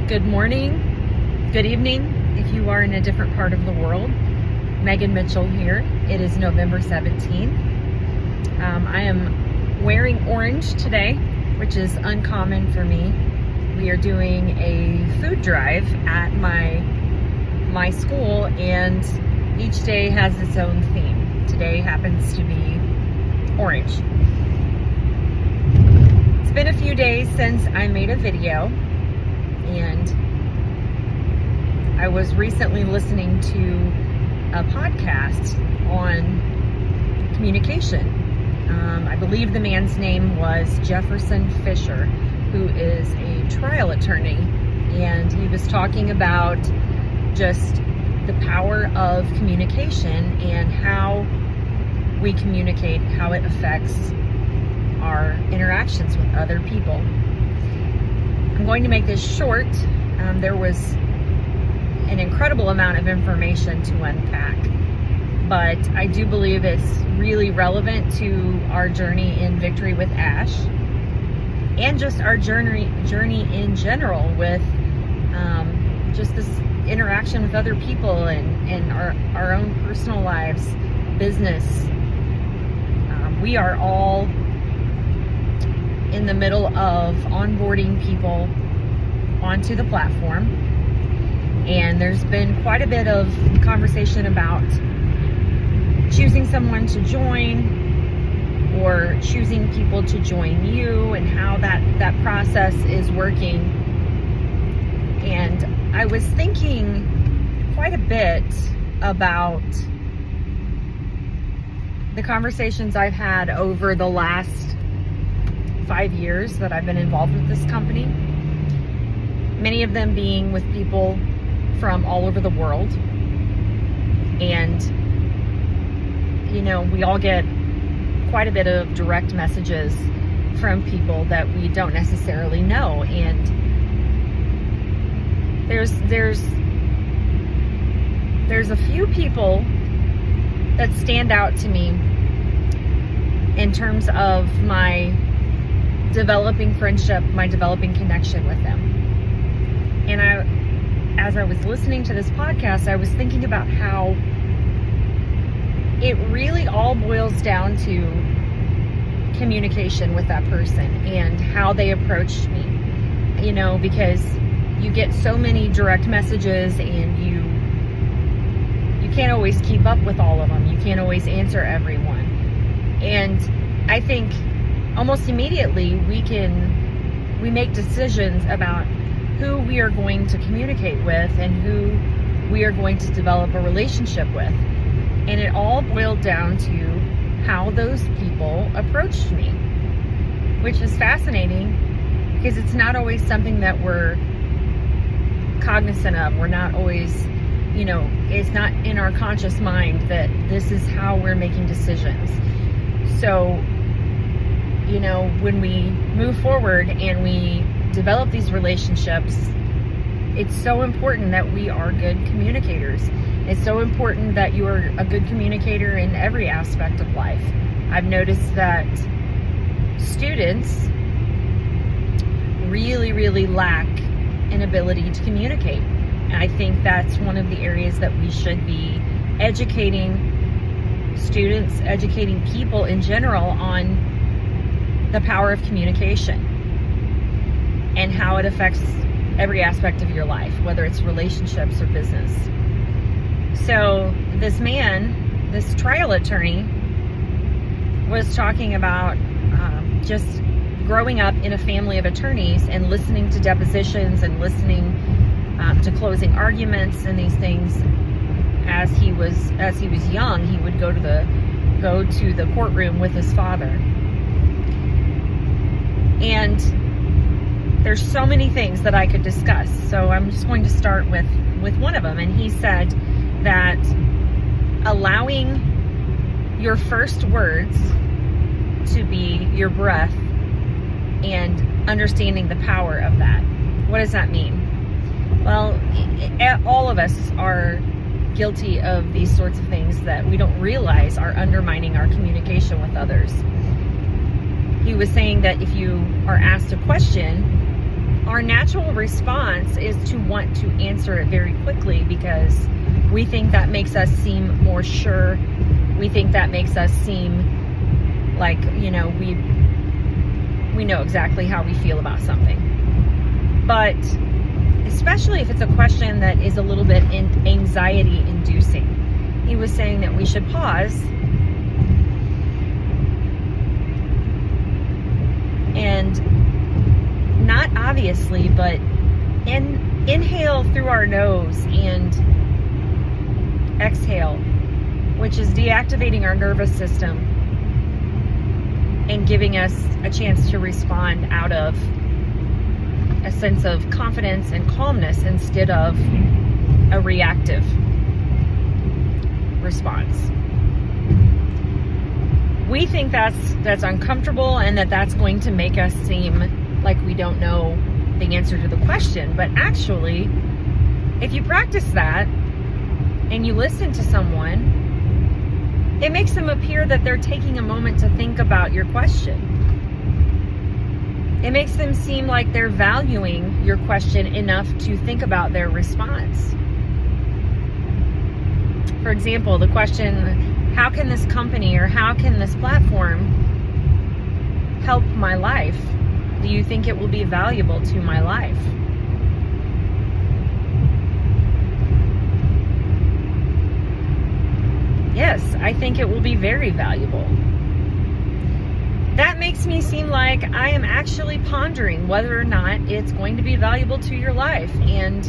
Good morning, good evening, if you are in a different part of the world. Megan Mitchell here. It is November 17th. I am wearing orange today, which is uncommon for me. We are doing a food drive at my school, and each day has its own theme. Today happens to be orange. It's been a few days since I made a video, and I was recently listening to a podcast on communication. I believe the man's name was Jefferson Fisher, who is a trial attorney, and he was talking about just the power of communication and how we communicate, how it affects our interactions with other people. I'm going to make this short. There was an incredible amount of information to unpack, but I do believe it's really relevant to our journey in Victory with Ash, and just our journey in general with just this interaction with other people and our own personal lives, business. We are all in the middle of onboarding people onto the platform, and there's been quite a bit of conversation about choosing someone to join or choosing people to join you and how that process is working. And I was thinking quite a bit about the conversations I've had over the last 5 years that I've been involved with this company. Many of them being with people from all over the world. And, you know, we all get quite a bit of direct messages from people that we don't necessarily know. And there's a few people that stand out to me in terms of my developing friendship, my developing connection with them. And as I was listening to this podcast, I was thinking about how it really all boils down to communication with that person and how they approached me. You know, because you get so many direct messages, and you can't always keep up with all of them. You can't always answer everyone. And I think almost immediately we make decisions about who we are going to communicate with and who we are going to develop a relationship with. And it all boiled down to how those people approached me, which is fascinating because it's not always something that we're cognizant of. We're not always, you know, it's not in our conscious mind that this is how we're making decisions. So, you know, when we move forward and we develop these relationships, it's so important that we are good communicators. It's so important that you are a good communicator in every aspect of life. I've noticed that students really lack an ability to communicate. And I think that's one of the areas that we should be educating students, educating people in general on the power of communication and how it affects every aspect of your life, whether it's relationships or business. So this man, this trial attorney, was talking about just growing up in a family of attorneys and listening to depositions and listening to closing arguments and these things. As he was young, he would go to the courtroom with his father. And there's so many things that I could discuss. So I'm just going to start with one of them. And he said that allowing your first words to be your breath and understanding the power of that. What does that mean? Well, all of us are guilty of these sorts of things that we don't realize are undermining our communication with others. He was saying that if you are asked a question our natural response is to want to answer it very quickly because we think that makes us seem more sure. We think that makes us seem like, we know exactly how we feel about something. But especially if it's a question that is a little bit anxiety inducing, he was saying that we should pause and not obviously, but inhale through our nose and exhale, which is deactivating our nervous system and giving us a chance to respond out of a sense of confidence and calmness instead of a reactive response. We think that's uncomfortable and that's going to make us seem like we don't know the answer to the question. But actually, if you practice that and you listen to someone, it makes them appear that they're taking a moment to think about your question. It makes them seem like they're valuing your question enough to think about their response. For example, the question, how can this company or how can this platform help my life? Do you think it will be valuable to my life? Yes, I think it will be very valuable. That makes me seem like I am actually pondering whether or not it's going to be valuable to your life. And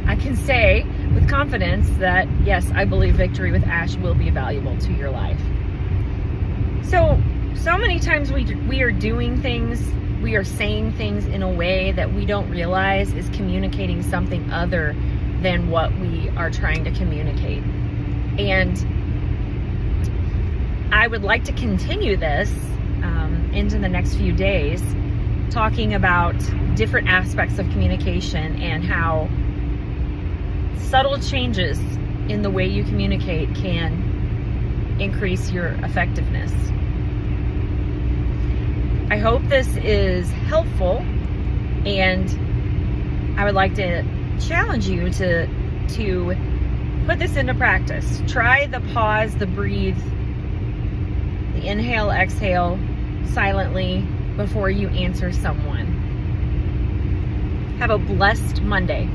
I can say with confidence that, yes, I believe Victory with Ash will be valuable to your life. So many times we are doing things, we are saying things in a way that we don't realize is communicating something other than what we are trying to communicate. And I would like to continue this into the next few days, talking about different aspects of communication and how subtle changes in the way you communicate can increase your effectiveness. I hope this is helpful, and I would like to challenge you to put this into practice. Try the pause, the breathe, the inhale, exhale silently before you answer someone. Have a blessed Monday.